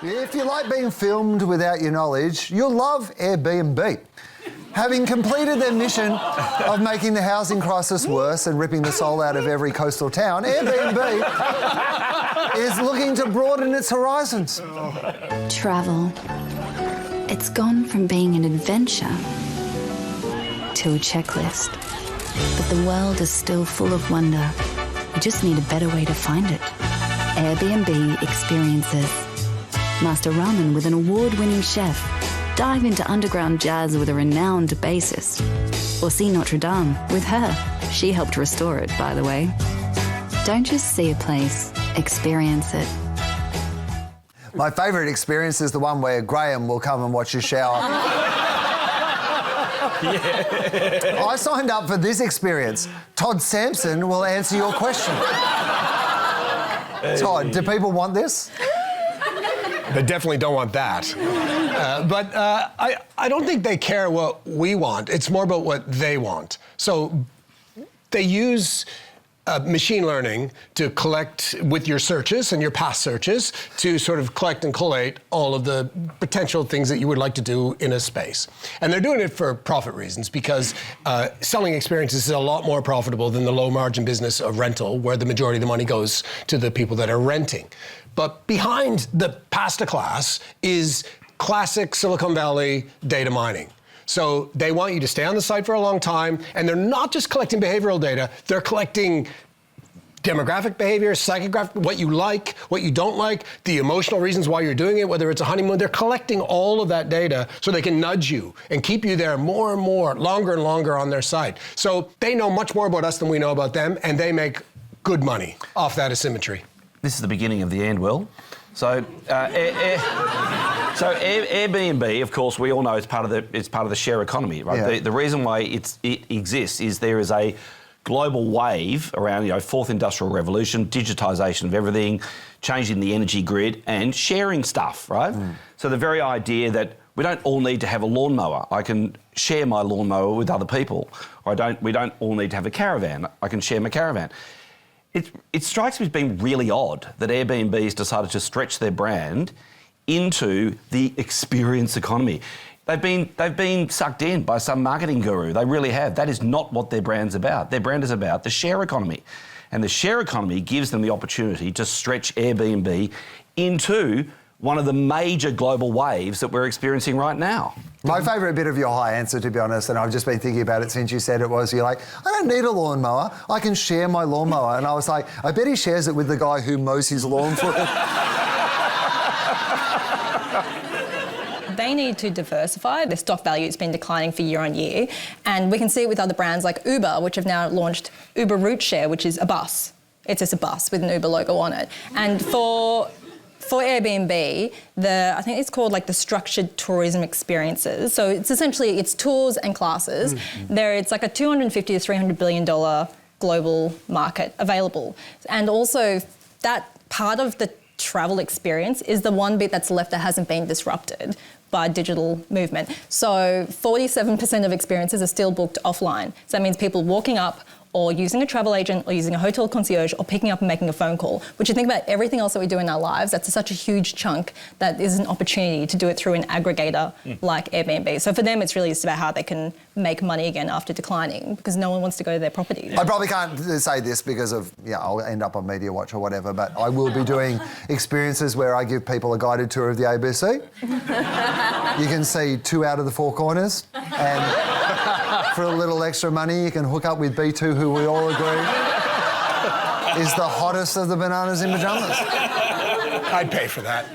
If you like being filmed without your knowledge, you'll love Airbnb. Having completed their mission of making the housing crisis worse and ripping the soul out of every coastal town, Airbnb is looking to broaden its horizons. Travel. It's gone from being an adventure to a checklist. But the world is still full of wonder. We just need a better way to find it. Airbnb experiences. Master ramen with an award-winning chef. Dive into underground jazz with a renowned bassist. Or see Notre Dame with her. She helped restore it, by the way. Don't just see a place, experience it. My favourite experience is the one where Gruen will come and watch you shower. Yeah. I signed up for this experience. Todd Sampson will answer your question. Todd, do people want this? They definitely don't want that. But I don't think they care what we want. It's more about what they want. So they use machine learning to collect with your searches and your past searches to sort of collect and collate all of the potential things that you would like to do in a space. And they're doing it for profit reasons because selling experiences is a lot more profitable than the low margin business of rental, where the majority of the money goes to the people that are renting. But behind the pasta class is classic Silicon Valley data mining. So they want you to stay on the site for a long time, and they're not just collecting behavioral data, they're collecting demographic behavior, psychographic, what you like, what you don't like, the emotional reasons why you're doing it, whether it's a honeymoon. They're collecting all of that data so they can nudge you and keep you there more and more, longer and longer on their site. So they know much more about us than we know about them, and they make good money off that asymmetry. This is the beginning of the end, Wil. So Airbnb, of course, we all know it's part of the share economy, right? Yeah. The reason why it exists is there is a global wave around, fourth industrial revolution, digitisation of everything, changing the energy grid, and sharing stuff, right? So the very idea that we don't all need to have a lawnmower. I can share my lawnmower with other people. Or we don't all need to have a caravan. I can share my caravan. It strikes me as being really odd that Airbnb has decided to stretch their brand into the experience economy. They've been sucked in by some marketing guru. They really have. That is not what their brand's about. Their brand is about the share economy. And the share economy gives them the opportunity to stretch Airbnb into one of the major global waves that we're experiencing right now. My favourite bit of your high answer, to be honest, and I've just been thinking about it since you said it, was you're like, I don't need a lawnmower, I can share my lawnmower. And I was like, I bet he shares it with the guy who mows his lawn for him. They need to diversify. Their stock value has been declining for year on year. And we can see it with other brands like Uber, which have now launched Uber Route Share, which is a bus. It's just a bus with an Uber logo on it. And for Airbnb, I think it's called like the structured tourism experiences. So it's essentially, it's tours and classes. It's like a $250 to $300 billion global market available. And also that part of the travel experience is the one bit that's left that hasn't been disrupted by digital movement. So 47% of experiences are still booked offline. So that means people walking up or using a travel agent or using a hotel concierge or picking up and making a phone call. Which you think about everything else that we do in our lives, that's such a huge chunk that is an opportunity to do it through an aggregator like Airbnb. So for them, it's really just about how they can make money again after declining because no one wants to go to their property. I probably can't say this because of, I'll end up on Media Watch or whatever, but I will be doing experiences where I give people a guided tour of the ABC. You can see 2 out of the 4 corners, and for a little extra money, you can hook up with B2, who we all agree is the hottest of the bananas in pyjamas. I'd pay for that.